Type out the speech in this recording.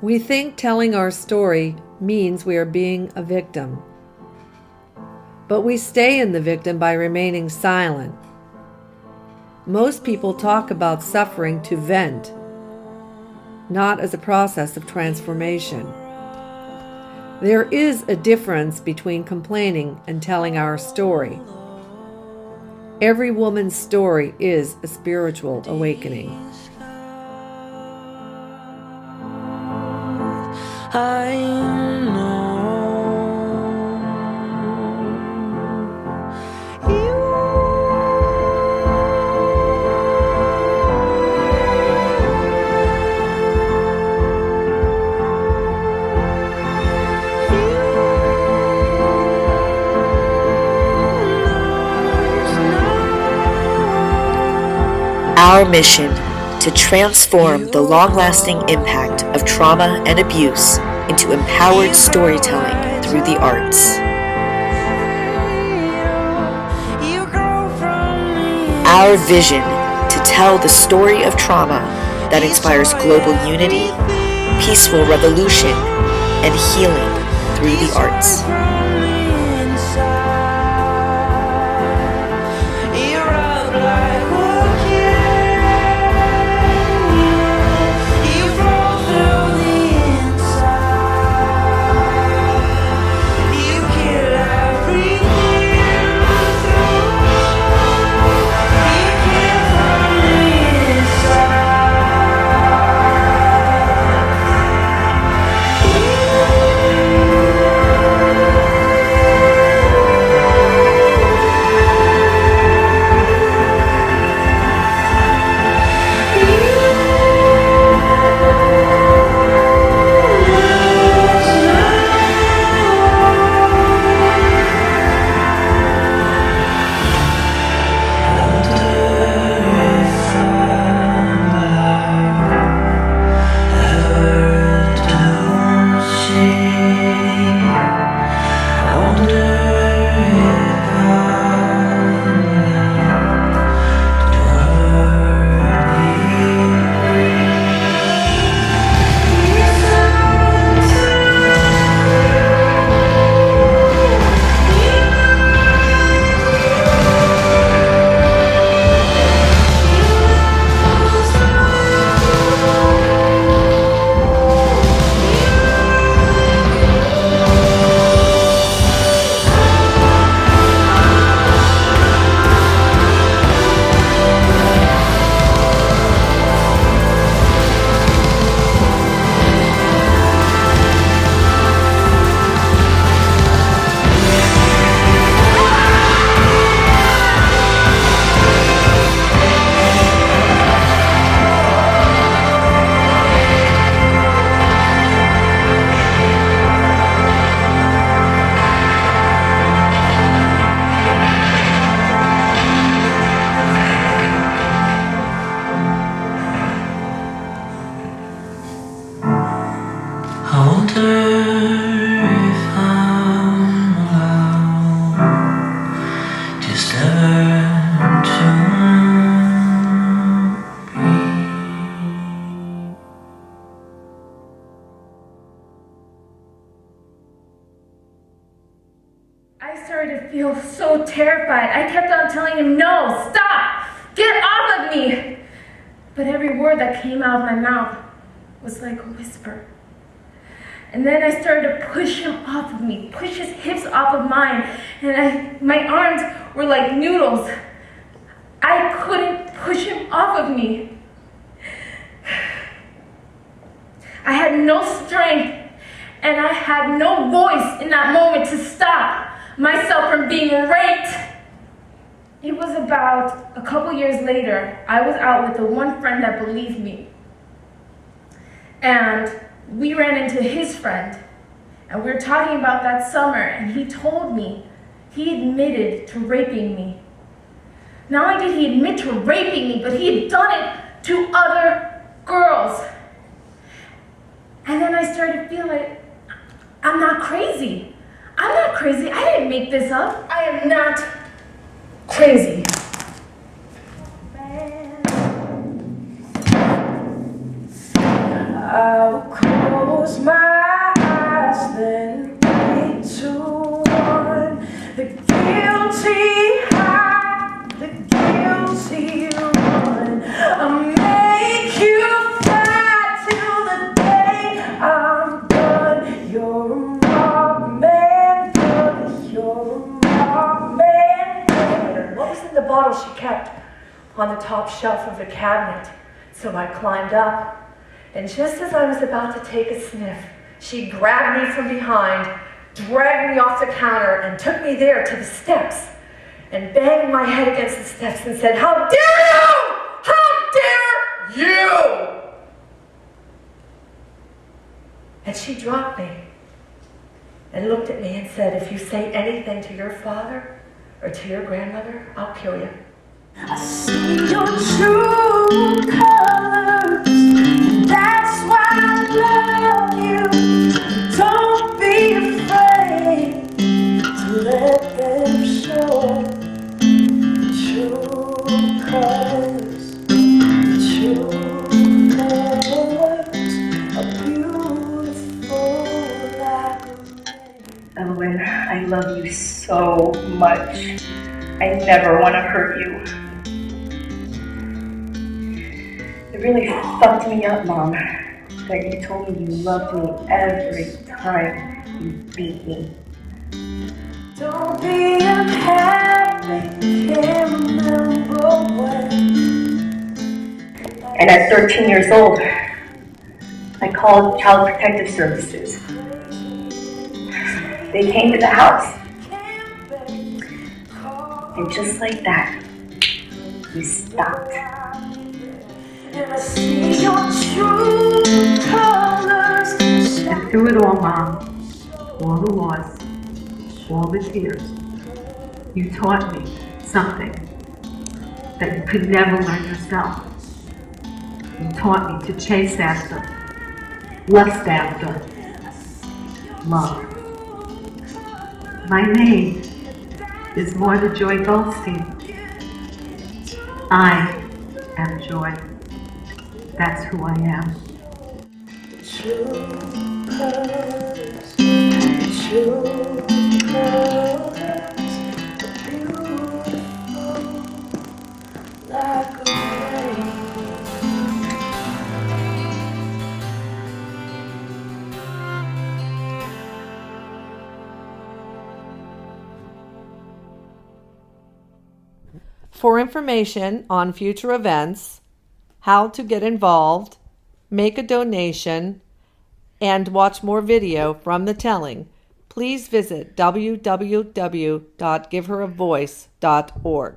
We think telling our story means we are being a victim. But we stay in the victim by remaining silent. Most people talk about suffering to vent, not as a process of transformation. There is a difference between complaining and telling our story. Every woman's story is a spiritual awakening. I know Our mission to transform the long-lasting impact of trauma and abuse into empowered storytelling through the arts. Our vision to tell the story of trauma that inspires global unity, peaceful revolution, and healing through the arts. I started to feel so terrified. I kept on telling him, no, stop, get off of me. But every word that came out of my mouth was like a whisper. And then I started to push him off of me, push his hips off of mine, and my arms were like noodles. I couldn't push him off of me. I had no strength, and I had no voice in that moment to stop myself from being raped. It was about a couple years later. I was out with the one friend that believed me. And we ran into his friend. And we were talking about that summer, and he told me he admitted to raping me. Not only did he admit to raping me, but he had done it to other girls. And then I started to feel like, I'm not crazy. I'm not crazy. I didn't make this up. I am not crazy. How cold close my eyes, then 3, 2, 1. The guilty hide, the guilty run. I'll make you fly till the day I'm done. You're a mob man, girl, you're a mob man. What was in the bottle she kept on the top shelf of the cabinet? So I climbed up, and just as I was about to take a sniff, she grabbed me from behind, dragged me off the counter, and took me there to the steps, and banged my head against the steps and said, "How dare you! How dare you!" And she dropped me and looked at me and said, "If you say anything to your father or to your grandmother, I'll kill you." I see your true colors, that's why I love you. Don't be afraid to let them show. True colors, true colors are beautiful like rain. Evelyn, I love you so much. I never want to hurt you. It really fucked me up, Mom, that you told me you loved me every time you beat me. Don't be unhappy, can't remember when. And at 13 years old, I called Child Protective Services. They came to the house. And just like that, we stopped. And I see your true colors. And through it all, Mom, all the loss, all the tears, you taught me something that you could never learn yourself. You taught me to chase after, lust after, love. My name is Marta Joy Goldstein. I am joy. That's who I am. True colors, true colors, beautiful like a rain. For information on future events, how to get involved, make a donation, and watch more video from the telling, please visit www.giveheravoice.org.